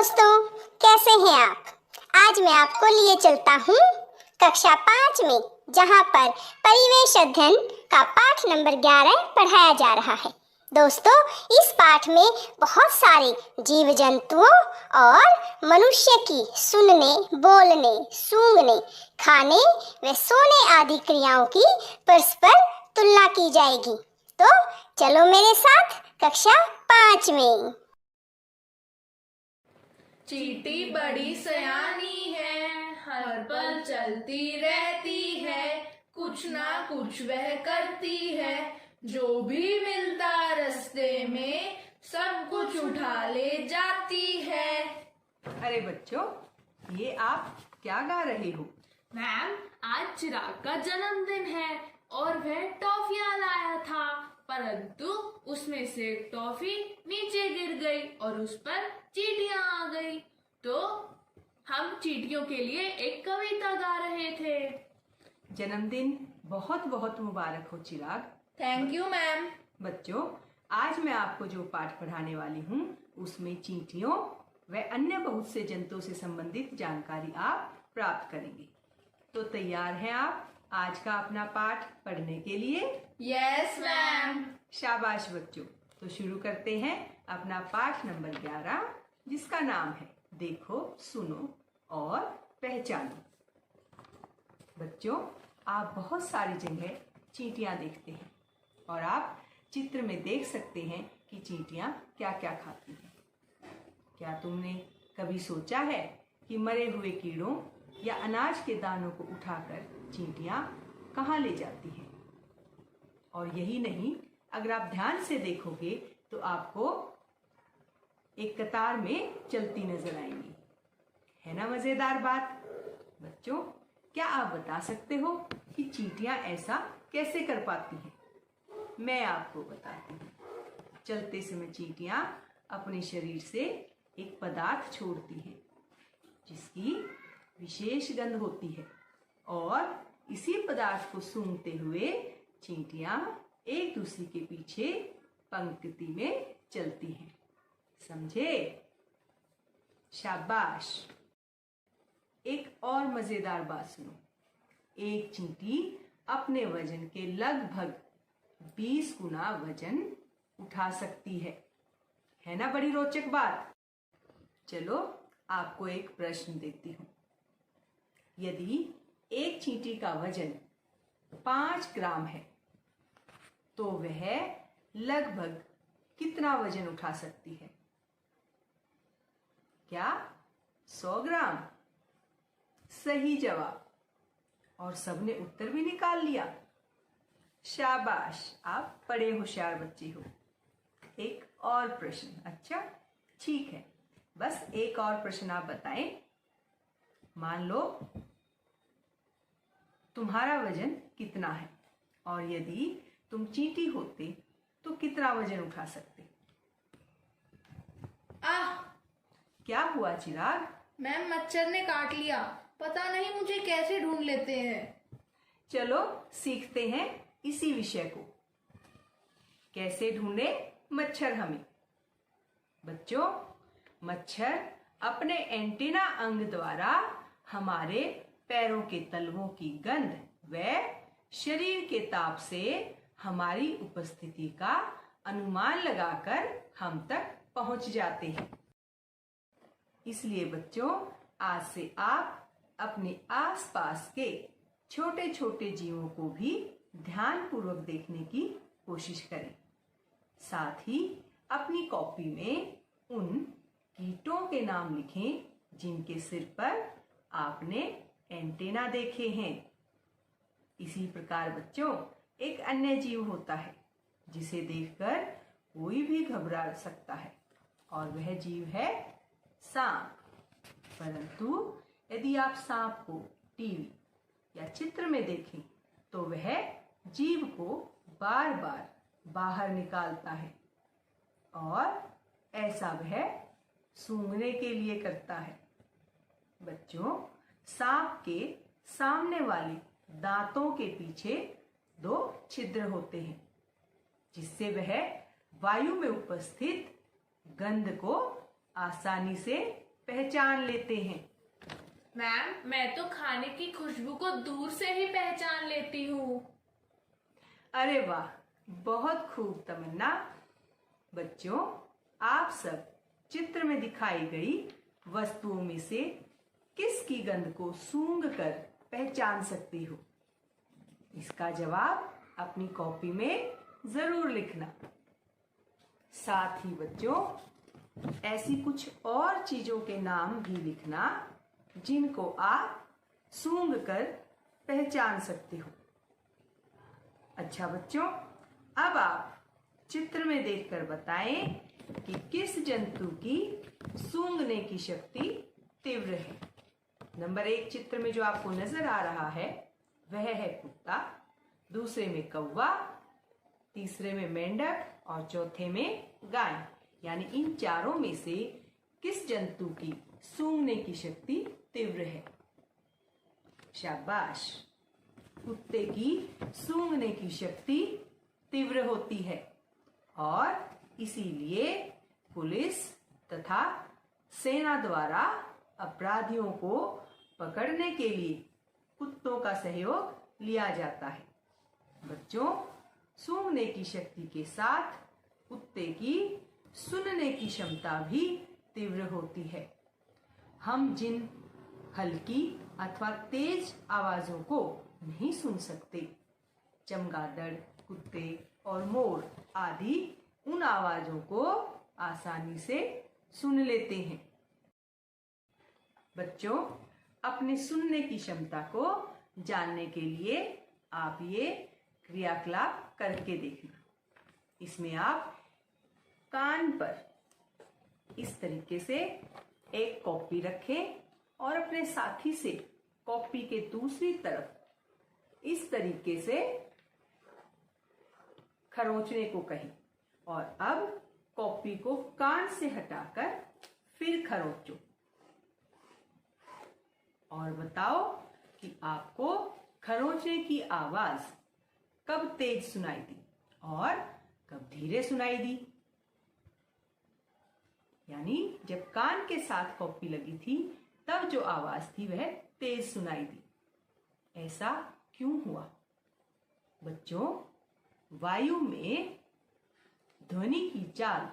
दोस्तों, कैसे हैं आप? आज मैं आपको लिए चलता हूँ कक्षा 5 में, जहाँ पर परिवेश अध्ययन का पाठ नंबर 11 पढ़ाया जा रहा है। दोस्तों, इस पाठ में बहुत सारे जीव जंतुओं और मनुष्य की सुनने, बोलने, सूंघने, खाने व सोने आदि क्रियाओं की परस्पर तुलना की जाएगी। तो चलो मेरे साथ कक्षा 5 में। चींटी बड़ी सयानी है, हर पल चलती रहती है, कुछ ना कुछ वह करती है, जो भी मिलता रास्ते में सब कुछ उठा ले जाती है। अरे बच्चों, ये आप क्या गा रहे हो? मैम, आज चिराग का जन्मदिन है और वह टॉफियां लाया था, परंतु उसमें से एक टॉफी नीचे गिर गई और उस पर चींटियां आ गई। तो हम चींटियों के लिए एक कविता गा रहे थे। जन्मदिन बहुत बहुत मुबारक हो चिराग। Thank you ma'am. बच्चों, आज मैं आपको जो पाठ पढ़ाने वाली हूँ उसमें चींटियों व अन्य बहुत से जंतुओं से संबंधित जानकारी आप प्राप्त करेंगे। तो तैयार हैं आप आज का अपना पाठ पढ़ने के लिए? Yes ma'am. शाबाश बच्चों, तो शुरू करते हैं अपना पाठ नंबर 11, जिसका नाम है देखो, सुनो और पहचानो। बच्चों, आप बहुत सारी जगह चींटियां देखते हैं और आप चित्र में देख सकते हैं कि चींटियां क्या क्या खाती हैं। क्या तुमने कभी सोचा है कि मरे हुए कीड़ों या अनाज के दानों को उठाकर चींटियां कहाँ ले जाती हैं? और यही नहीं, अगर आप ध्यान से देखोगे तो आपको एक कतार में चलती नजर आएंगी। है ना मजेदार बात? बच्चों, क्या आप बता सकते हो कि चींटियां ऐसा कैसे कर पाती हैं? मैं आपको बताती हूँ। चलते समय चींटियां अपने शरीर से एक पदार्थ छोड़ती हैं, जिसकी विशेष गंध होती है, और इसी पदार्थ को सूंघते हुए चींटियां एक दूसरे के पीछे पंक्ति में चलती हैं। समझे? शाबाश। एक और मजेदार बात सुनो। एक चींटी अपने वजन के लगभग 20 गुना वजन उठा सकती है ना? बड़ी रोचक बात। चलो, आपको एक प्रश्न देती हूं। यदि एक चींटी का वजन 5 ग्राम है तो वह लगभग कितना वजन उठा सकती है? क्या 100 ग्राम? सही जवाब। और सबने उत्तर भी निकाल लिया। शाबाश, आप बड़े होशियार बच्चे हो। एक और प्रश्न। अच्छा, ठीक है, बस एक और प्रश्न आप बताएं। मान लो तुम्हारा वजन कितना है, और यदि तुम चींटी होते तो कितना वजन उठा सकते? आह! क्या हुआ चिराग? मैम, मच्छर ने काट लिया। पता नहीं मुझे कैसे ढूंढ लेते हैं। चलो सीखते हैं इसी विषय को। कैसे ढूंढे मच्छर हमें? बच्चों, मच्छर अपने एंटीना अंग द्वारा हमारे पैरों के तलवों की गंध व शरीर के ताप से हमारी उपस्थिति का अनुमान लगाकर हम तक पहुंच जाते हैं। इसलिए बच्चों, आज से आप अपने आसपास के छोटे छोटे जीवों को भी ध्यानपूर्वक देखने की कोशिश करें। साथ ही अपनी कॉपी में उन कीटों के नाम लिखें जिनके सिर पर आपने एंटेना देखे हैं। इसी प्रकार बच्चों, एक अन्य जीव होता है जिसे देखकर कोई भी घबरा सकता है, और वह जीव है सांप। परंतु यदि आप सांप को टीवी या चित्र में देखें तो वह जीभ को बार बार बाहर निकालता है, और ऐसा वह सूंघने के लिए करता है। बच्चों, सांप के सामने वाले दांतों के पीछे 2 छिद्र होते हैं, जिससे वह वायु में उपस्थित गंध को आसानी से पहचान लेते हैं। मैम, मैं तो खाने की खुशबू को दूर से ही पहचान लेती हूँ। अरे वाह, बहुत खूब तमन्ना। बच्चों, आप सब चित्र में दिखाई गई वस्तुओं में से किसकी गंध को सूंघ कर पहचान सकती हो? इसका जवाब अपनी कॉपी में जरूर लिखना। साथ ही बच्चों, ऐसी कुछ और चीजों के नाम भी लिखना जिनको आप सूंघ कर पहचान सकते हो। अच्छा बच्चों, अब आप चित्र में देखकर बताएं कि किस जंतु की सूंघने की शक्ति तीव्र है। नंबर 1 चित्र में जो आपको नजर आ रहा है वह है कुत्ता, दूसरे में कौवा, तीसरे में मेंढक और चौथे में गाय। यानी इन चारों में से किस जंतु की सूंघने की शक्ति तीव्र है? शाबाश, कुत्ते की सूंघने की शक्ति तीव्र होती है और इसीलिए पुलिस तथा सेना द्वारा अपराधियों को पकड़ने के लिए कुत्तों का सहयोग लिया जाता है। बच्चों, सूंघने की शक्ति के साथ कुत्ते की सुनने की क्षमता भी तीव्र होती है। हम जिन हल्की अथवा तेज आवाजों को नहीं सुन सकते, चमगादड़, कुत्ते और मोर आदि उन आवाजों को आसानी से सुन लेते हैं। बच्चों, अपने सुनने की क्षमता को जानने के लिए आप ये क्रियाकलाप करके देखना। इसमें आप कान पर इस तरीके से एक कॉपी रखें और अपने साथी से कॉपी के दूसरी तरफ इस तरीके से खरोंचने को कहें और अब कॉपी को कान से हटाकर फिर खरोंचो और बताओ कि आपको खरोंचने की आवाज कब तेज सुनाई दी और कब धीरे सुनाई दी। यानी जब कान के साथ कॉपी लगी थी तब जो आवाज थी वह तेज सुनाई दी। ऐसा क्यों हुआ? बच्चों, वायु में ध्वनि की चाल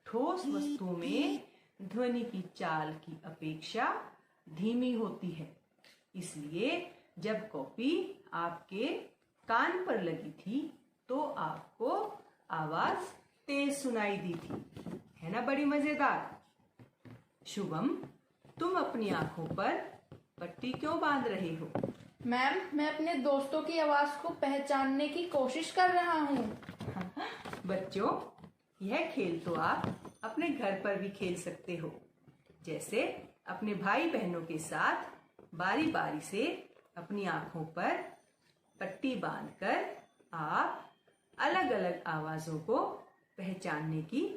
ठोस वस्तुओं में ध्वनि की चाल की अपेक्षा धीमी होती है। इसलिए जब कॉपी आपके कान पर लगी थी तो आपको आवाज तेज सुनाई दी थी। है ना बड़ी मजेदार? शुभम, तुम अपनी आंखों पर पट्टी क्यों बांध रहे हो? मैम, मैं अपने दोस्तों की आवाज को पहचानने की कोशिश कर रहा हूँ। बच्चों, यह खेल तो आप अपने घर पर भी खेल सकते हो। जैसे अपने भाई बहनों के साथ बारी बारी से अपनी आंखों पर पट्टी बांधकर आप अलग अलग आवाजों को पहचानने की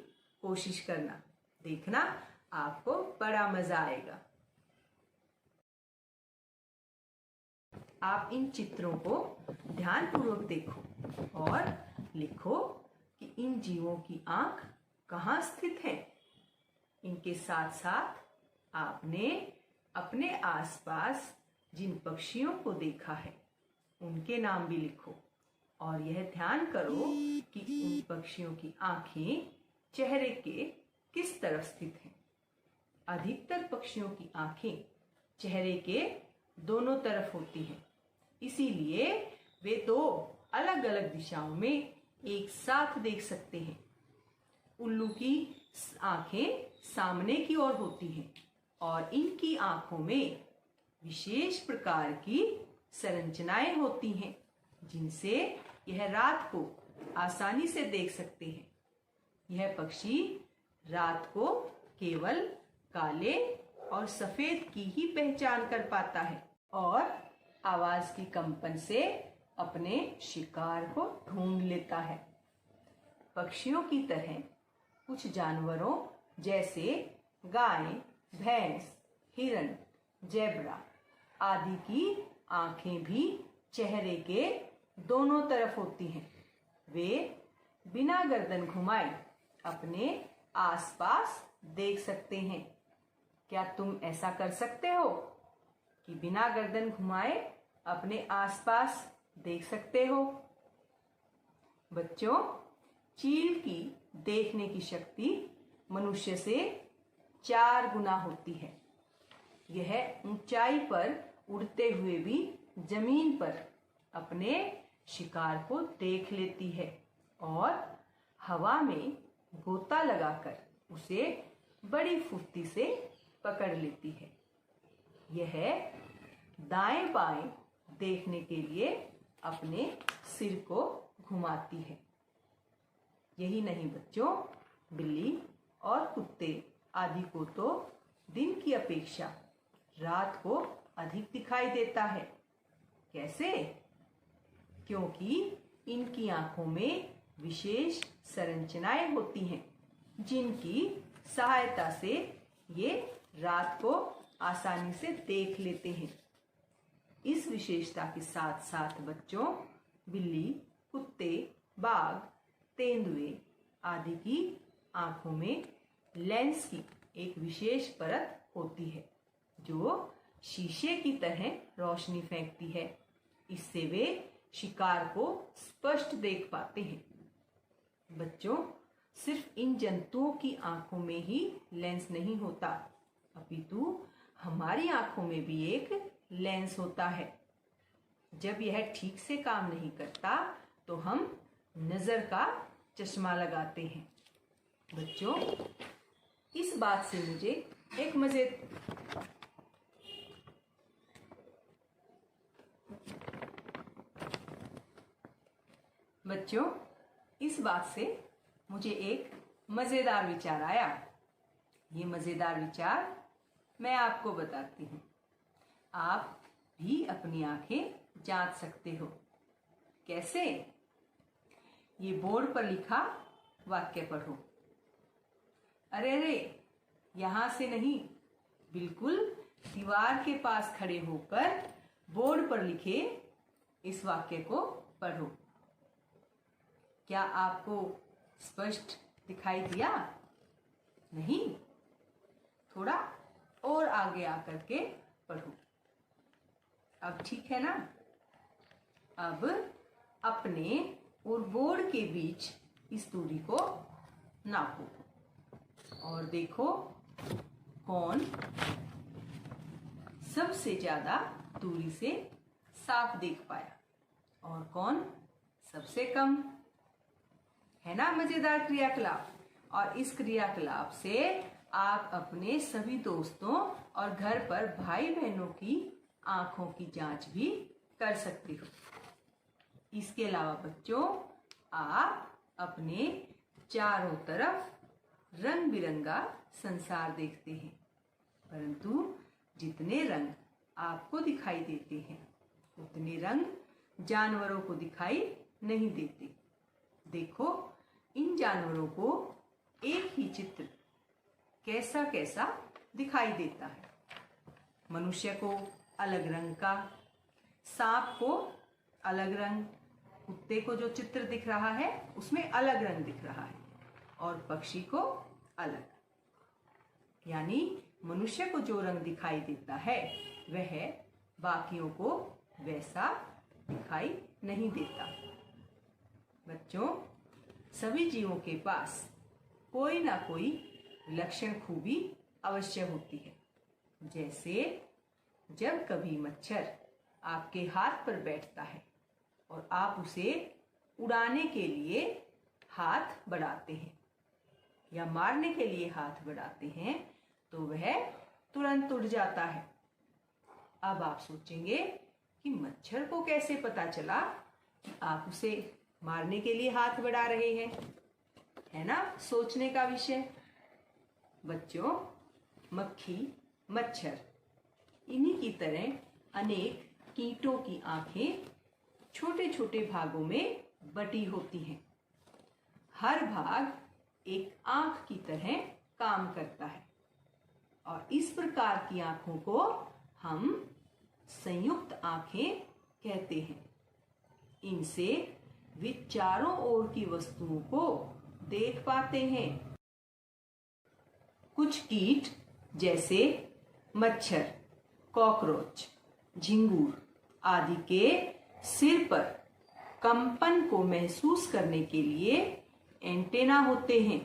कोशिश करना। देखना, आपको बड़ा मजा आएगा। आप इन चित्रों को ध्यानपूर्वक देखो और लिखो कि इन जीवों की आंख कहाँ स्थित है। इनके साथ साथ आपने अपने आसपास जिन पक्षियों को देखा है उनके नाम भी लिखो और यह ध्यान करो कि उन पक्षियों की आंखें चेहरे के किस तरफ स्थित हैं। अधिकतर पक्षियों की आंखें चेहरे के दोनों तरफ होती हैं, इसीलिए वे दो अलग अलग दिशाओं में एक साथ देख सकते हैं। उल्लू की आंखें सामने की ओर होती हैं और इनकी आंखों में विशेष प्रकार की संरचनाएं होती हैं जिनसे यह रात को आसानी से देख सकते हैं। यह पक्षी रात को केवल काले और सफेद की ही पहचान कर पाता है और आवाज की कंपन से अपने शिकार को ढूंढ लेता है। पक्षियों की तरह कुछ जानवरों जैसे गाय, भैंस, हिरन, जेब्रा आदि की आंखें भी चेहरे के दोनों तरफ होती हैं। वे बिना गर्दन घुमाए अपने आसपास देख सकते हैं। क्या तुम ऐसा कर सकते हो कि बिना गर्दन घुमाए अपने आसपास देख सकते हो? बच्चों, चील की देखने की शक्ति मनुष्य से 4 गुना होती है। यह ऊंचाई पर उड़ते हुए भी जमीन पर अपने शिकार को देख लेती है और हवा में गोता लगाकर उसे बड़ी फुर्ती से पकड़ लेती है। यह दाएं बाएं देखने के लिए अपने सिर को घुमाती है। यही नहीं बच्चों, बिल्ली और कुत्ते आदि को तो दिन की अपेक्षा रात को अधिक दिखाई देता है। कैसे? क्योंकि इनकी आंखों में विशेष संरचनाएं होती हैं जिनकी सहायता से ये रात को आसानी से देख लेते हैं। इस विशेषता के साथ साथ बच्चों, बिल्ली, कुत्ते, बाघ, तेंदुए आदि की आंखों में लेंस की एक विशेष परत होती है जो शीशे की तरह रोशनी फेंकती है। इससे वे शिकार को स्पष्ट देख पाते हैं। बच्चों, सिर्फ इन जंतुओं की आंखों में ही लेंस नहीं होता, अपितु हमारी आंखों में भी एक लेंस होता है। जब यह ठीक से काम नहीं करता तो हम नजर का चश्मा लगाते हैं। बच्चों, इस बात से मुझे एक मजेदार विचार आया। ये मजेदार विचार मैं आपको बताती हूँ। आप भी अपनी आंखें जांच सकते हो। कैसे? ये बोर्ड पर लिखा वाक्य पढ़ो। अरे, यहां से नहीं, बिल्कुल दीवार के पास खड़े होकर बोर्ड पर लिखे इस वाक्य को पढ़ो। क्या आपको स्पष्ट दिखाई दिया? नहीं? थोड़ा और आगे आकर के पढ़ो। अब ठीक है ना? अब अपने और बोर्ड के बीच इस दूरी को नापो और देखो कौन सबसे ज्यादा दूरी से साफ देख पाया और कौन सबसे कम। है ना मजेदार क्रियाकलाप? और इस क्रियाकलाप से आप अपने सभी दोस्तों और घर पर भाई बहनों की आंखों की जांच भी कर सकते हो। इसके अलावा बच्चों, आप अपने चारों तरफ रंग बिरंगा संसार देखते हैं, परंतु जितने रंग आपको दिखाई देते हैं उतने रंग जानवरों को दिखाई नहीं देते। देखो, इन जानवरों को एक ही चित्र कैसा कैसा दिखाई देता है। मनुष्य को अलग रंग का, सांप को अलग रंग, कुत्ते को जो चित्र दिख रहा है उसमें अलग रंग दिख रहा है और पक्षी को अलग। यानी मनुष्य को जो रंग दिखाई देता है वह बाकियों को वैसा दिखाई नहीं देता। बच्चों, सभी जीवों के पास कोई ना कोई विलक्षण खूबी अवश्य होती है। जैसे जब कभी मच्छर आपके हाथ पर बैठता है और आप उसे उड़ाने के लिए हाथ बढ़ाते हैं या मारने के लिए हाथ बढ़ाते हैं तो वह तुरंत उड़ जाता है। अब आप सोचेंगे कि मच्छर को कैसे पता चला कि आप उसे मारने के लिए हाथ बढ़ा रहे हैं? है ना सोचने का विषय। बच्चों, मक्खी, मच्छर इन्हीं की तरह अनेक कीटों की आंखें छोटे छोटे भागों में बटी होती हैं। हर भाग एक आंख की तरह काम करता है और इस प्रकार की आंखों को हम संयुक्त आंखें कहते हैं। इनसे वे चारों ओर की वस्तुओं को देख पाते हैं। कुछ कीट जैसे मच्छर, कॉकरोच, झिंगूर आदि के सिर पर कंपन को महसूस करने के लिए एंटेना होते हैं।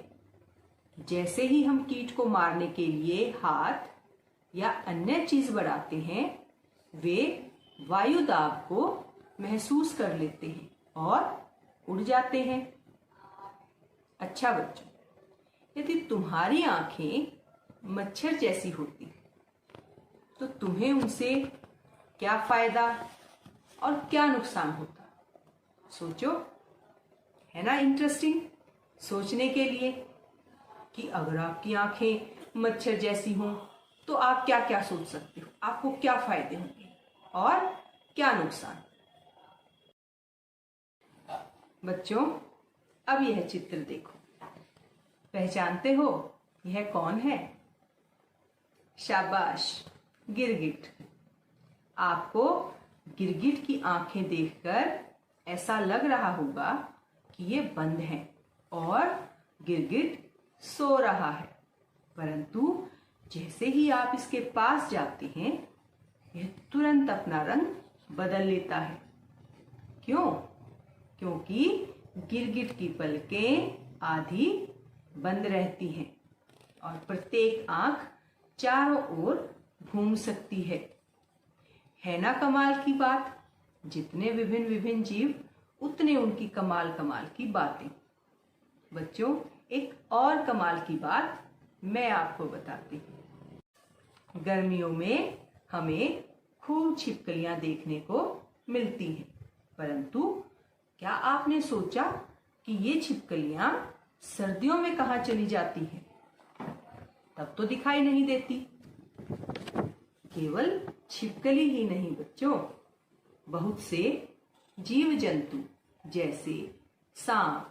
जैसे ही हम कीट को मारने के लिए हाथ या अन्य चीज बढ़ाते हैं, वे वायु दाब को महसूस कर लेते हैं और उड़ जाते हैं। अच्छा बच्चों, यदि तुम्हारी आंखें मच्छर जैसी होती तो तुम्हें उनसे क्या फायदा और क्या नुकसान होता? सोचो, है ना इंटरेस्टिंग सोचने के लिए कि अगर आपकी आंखें मच्छर जैसी हों तो आप क्या क्या सोच सकते हो, आपको क्या फायदे होंगे और क्या नुकसान। बच्चों, अब यह चित्र देखो, पहचानते हो यह कौन है? शाबाश, गिरगिट। आपको गिरगिट की आंखें देखकर ऐसा लग रहा होगा कि ये बंद हैं और गिरगिट सो रहा है, परंतु जैसे ही आप इसके पास जाते हैं, यह तुरंत अपना रंग बदल लेता है। क्यों? क्योंकि गिरगिट की पलकें आधी बंद रहती हैं और प्रत्येक आंख चारों ओर घूम सकती है ना कमाल की बात? जितने विभिन्न विभिन्न जीव, उतने उनकी कमाल कमाल की बातें। बच्चों, एक और कमाल की बात मैं आपको बताती हूँ। गर्मियों में हमें खूब छिपकलियां देखने को मिलती हैं, परंतु क्या आपने सोचा कि ये छिपकलियां सर्दियों में कहाँ चली जाती हैं? तब तो दिखाई नहीं देती। केवल छिपकली ही नहीं बच्चों, बहुत से जीव जंतु जैसे सांप,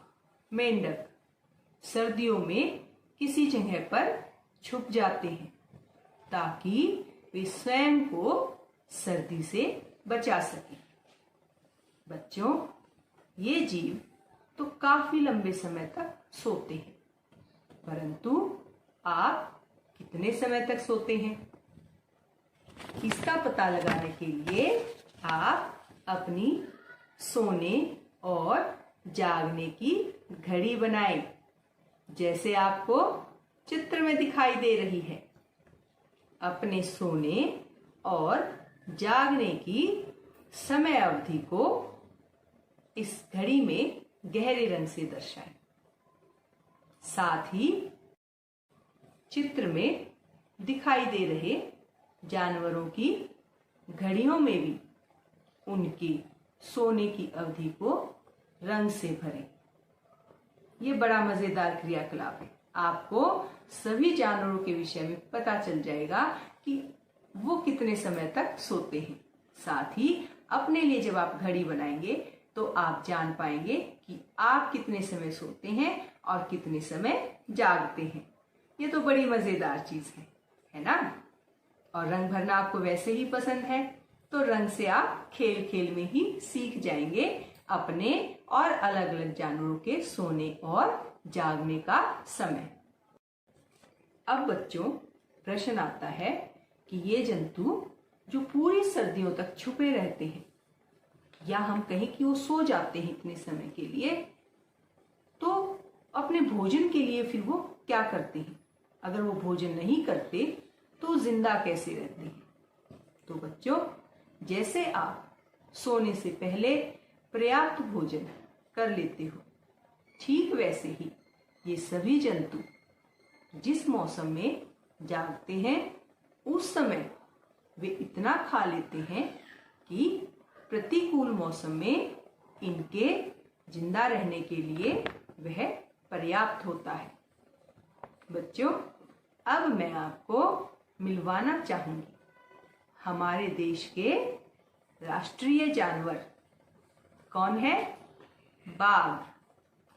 मेंढक सर्दियों में किसी जगह पर छुप जाते हैं ताकि वे स्वयं को सर्दी से बचा सकें। बच्चों, ये जीव तो काफी लंबे समय तक सोते हैं, परंतु आप कितने समय तक सोते हैं? इसका पता लगाने के लिए आप अपनी सोने और जागने की घड़ी बनाएं, जैसे आपको चित्र में दिखाई दे रही है। अपने सोने और जागने की समय अवधि को इस घड़ी में गहरे रंग से दर्शाएं। साथ ही चित्र में दिखाई दे रहे जानवरों की घड़ियों में भी उनकी सोने की अवधि को रंग से भरें। ये बड़ा मजेदार क्रियाकलाप है। आपको सभी जानवरों के विषय में पता चल जाएगा कि वो कितने समय तक सोते हैं। साथ ही अपने लिए जब आप घड़ी बनाएंगे तो आप जान पाएंगे कि आप कितने समय सोते हैं और कितने समय जागते हैं। ये तो बड़ी मजेदार चीज है ना? और रंग भरना आपको वैसे ही पसंद है, तो रंग से आप खेल खेल में ही सीख जाएंगे अपने और अलग अलग जानवरों के सोने और जागने का समय। अब बच्चों, प्रश्न आता है कि ये जंतु जो पूरी सर्दियों तक छुपे रहते हैं, या हम कहें कि वो सो जाते हैं इतने समय के लिए, तो अपने भोजन के लिए फिर वो क्या करते हैं? अगर वो भोजन नहीं करते तो जिंदा कैसे रहते हैं? तो बच्चों, जैसे आप सोने से पहले पर्याप्त भोजन कर लेते हो, ठीक वैसे ही ये सभी जंतु जिस मौसम में जागते हैं, उस समय वे इतना खा लेते हैं कि प्रतिकूल मौसम में इनके जिंदा रहने के लिए वह पर्याप्त होता है। बच्चों, अब मैं आपको मिलवाना चाहूंगी हमारे देश के राष्ट्रीय जानवर। कौन है? बाघ।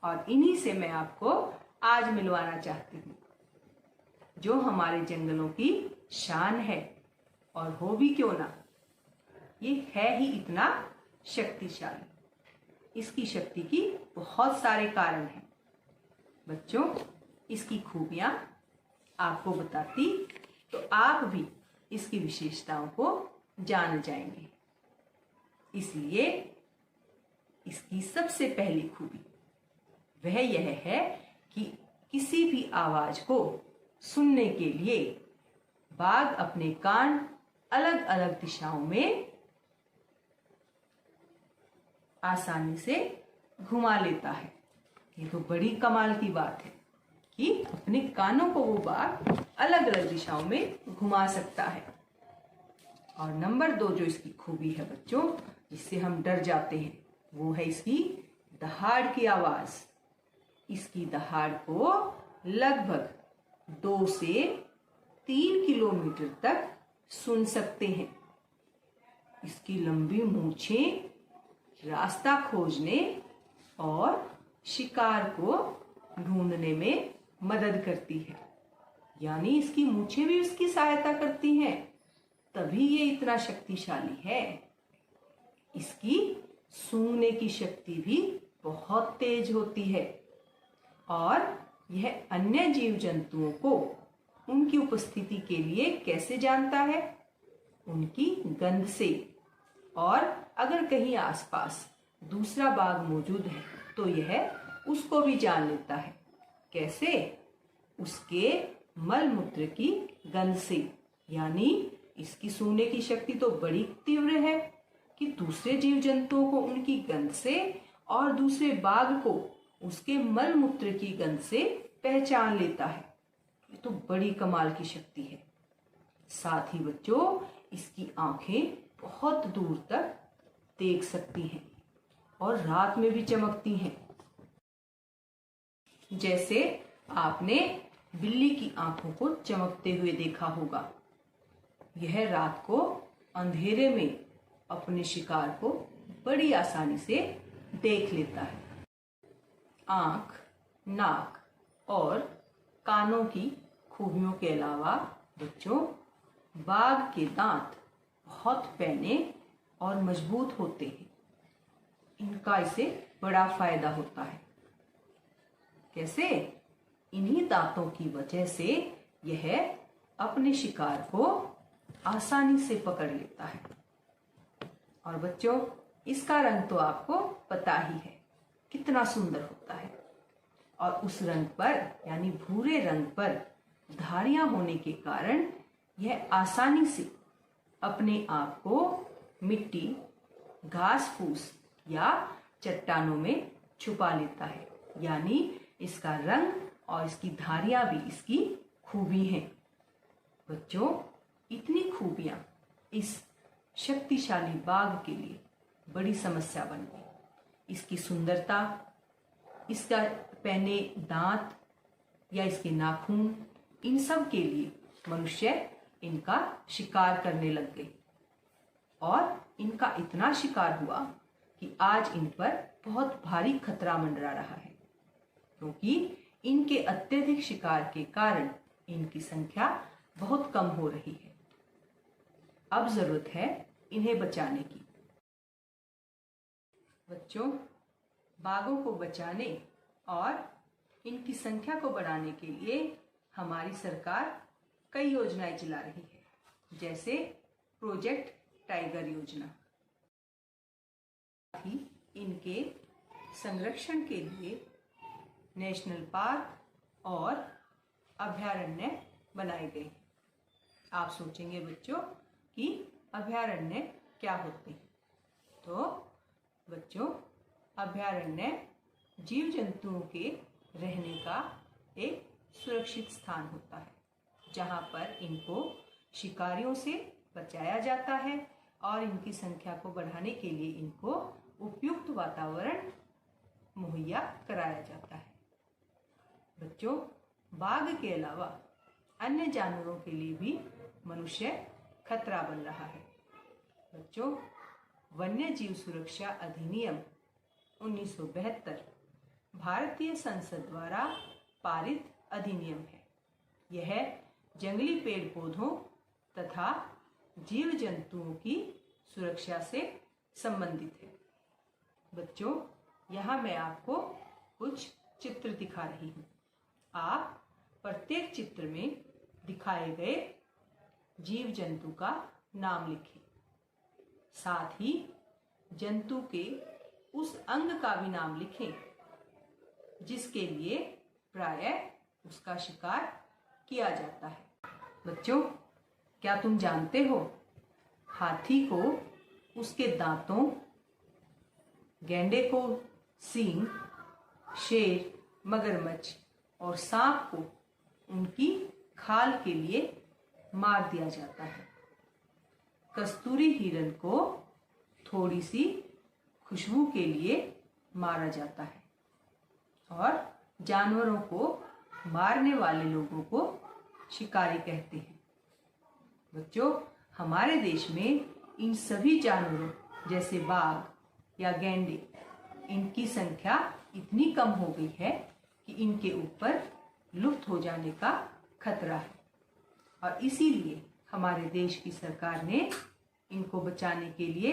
और इन्हीं से मैं आपको आज मिलवाना चाहती हूँ, जो हमारे जंगलों की शान है, और हो भी क्यों ना, ये है ही इतना शक्तिशाली। इसकी शक्ति की बहुत सारे कारण हैं। बच्चों, इसकी खूबियां आपको बताती तो आप भी इसकी विशेषताओं को जान जाएंगे। इसलिए इसकी सबसे पहली खूबी वह यह है कि किसी भी आवाज को सुनने के लिए बाघ अपने कान अलग अलग दिशाओं में आसानी से घुमा लेता है। ये तो बड़ी कमाल की बात है कि अपने कानों को वो बाघ अलग अलग दिशाओं में घुमा सकता है। और नंबर 2 जो इसकी खूबी है बच्चों, जिससे हम डर जाते हैं, वो है इसकी दहाड़ की आवाज। इसकी दहाड़ को लगभग 2 से 3 किलोमीटर तक सुन सकते हैं। इसकी लंबी मूंछें रास्ता खोजने और शिकार को ढूंढने में मदद करती है। यानी इसकी मूंछें भी उसकी सहायता करती हैं, तभी ये इतना शक्तिशाली है। इसकी सूंघने की शक्ति भी बहुत तेज होती है और यह अन्य जीव जंतुओं को उनकी उपस्थिति के लिए कैसे जानता है? उनकी गंध से। और अगर कहीं आसपास दूसरा बाघ मौजूद है तो यह उसको भी जान लेता है। कैसे? उसके मल मूत्र की गंध से। यानी इसकी सूंघने की शक्ति तो बड़ी तीव्र है कि दूसरे जीव जंतुओं को उनकी गंध से और दूसरे बाघ को उसके मल मूत्र की गंध से पहचान लेता है। ये तो बड़ी कमाल की शक्ति है। साथ ही बच्चों, इसकी आंखें बहुत दूर तक देख सकती हैं और रात में भी चमकती हैं। जैसे आपने बिल्ली की आंखों को चमकते हुए देखा होगा। यह रात को अंधेरे में अपने शिकार को बड़ी आसानी से देख लेता है। आंख, नाक और कानों की खूबियों के अलावा बच्चों, बाघ के दांत बहुत पैने और मजबूत होते हैं। इनका इसे बड़ा फायदा होता है। कैसे? इन्हीं दांतों की वजह से यह अपने शिकार को आसानी से पकड़ लेता है। और बच्चों, इसका रंग तो आपको पता ही है कितना सुंदर होता है। और उस रंग पर यानी भूरे रंग पर धारियां होने के कारण यह आसानी से अपने आप को मिट्टी, घास फूस या चट्टानों में छुपा लेता है। यानी इसका रंग और इसकी धारियां भी इसकी खूबी हैं। बच्चों, इतनी खूबियां इस शक्तिशाली बाघ के लिए बड़ी समस्या बन गई। इसकी सुंदरता, इसका पैने दांत या इसके नाखून, इन सब के लिए मनुष्य इनका शिकार करने लग गए और इनका इतना शिकार हुआ कि आज इन पर बहुत भारी खतरा मंडरा रहा है, क्योंकि इनके अत्यधिक शिकार के कारण इनकी संख्या बहुत कम हो रही है। अब जरूरत है इन्हें बचाने की। बच्चों, बाघों को बचाने और इनकी संख्या को बढ़ाने के लिए हमारी सरकार कई योजनाएं चला रही है, जैसे प्रोजेक्ट टाइगर योजना। ही इनके संरक्षण के लिए नेशनल पार्क और अभयारण्य बनाए गए। आप सोचेंगे बच्चों कि अभयारण्य क्या होते हैं? तो बच्चों, अभयारण्य जीव जंतुओं के रहने का एक सुरक्षित स्थान होता है, जहां पर इनको शिकारियों से बचाया जाता है और इनकी संख्या को बढ़ाने के लिए इनको उपयुक्त वातावरण मुहैया कराया जाता है। बच्चों, बाघ के अलावा अन्य जानवरों के लिए भी मनुष्य खतरा बन रहा है। बच्चों, वन्य जीव सुरक्षा अधिनियम 1972 भारतीय संसद द्वारा पारित अधिनियम है। यह जंगली पेड़ पौधों तथा जीव जंतुओं की सुरक्षा से संबंधित है। बच्चों, यहाँ मैं आपको कुछ चित्र दिखा रही हूँ। आप प्रत्येक चित्र में दिखाए गए जीव जंतु का नाम लिखें। साथ ही जंतु के उस अंग का भी नाम लिखें जिसके लिए प्रायः उसका शिकार किया जाता है। बच्चों, क्या तुम जानते हो हाथी को उसके दांतों, गैंडे को सींग, शेर, मगरमच्छ और सांप को उनकी खाल के लिए मार दिया जाता है। कस्तूरी हिरण को थोड़ी सी खुशबू के लिए मारा जाता है और जानवरों को मारने वाले लोगों को शिकारी कहते हैं। बच्चों, हमारे देश में इन सभी जानवरों जैसे बाघ या गैंडे, इनकी संख्या इतनी कम हो गई है कि इनके ऊपर लुप्त हो जाने का खतरा है और इसीलिए हमारे देश की सरकार ने इनको बचाने के लिए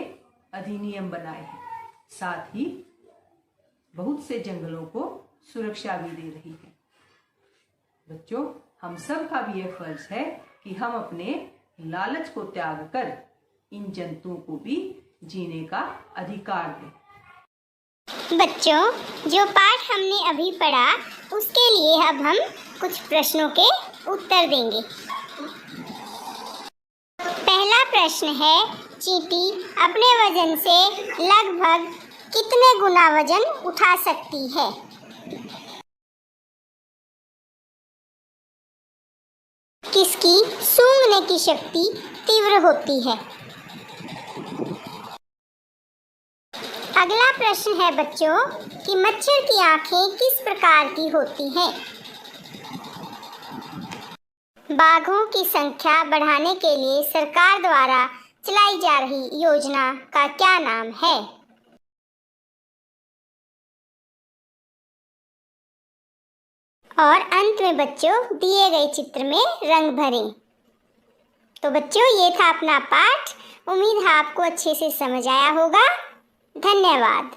अधिनियम बनाए हैं। साथ ही बहुत से जंगलों को सुरक्षा भी दे रही है। बच्चों, हम सब का भी यह फर्ज है कि हम अपने लालच को त्याग कर इन जंतुओं को भी जीने का अधिकार दें। बच्चों, जो पाठ हमने अभी पढ़ा उसके लिए अब हम कुछ प्रश्नों के उत्तर देंगे। पहला प्रश्न है, चींटी अपने वजन से लगभग कितने गुना वजन उठा सकती है? किसकी सूंघने की शक्ति तीव्र होती है? अगला प्रश्न है बच्चों कि मच्छर की आंखें किस प्रकार की होती हैं? बाघों की संख्या बढ़ाने के लिए सरकार द्वारा चलाई जा रही योजना का क्या नाम है? और अंत में बच्चों दिए गए चित्र में रंग भरें। तो बच्चों, ये था अपना पाठ। उम्मीद है आपको अच्छे से समझ आया होगा। धन्यवाद।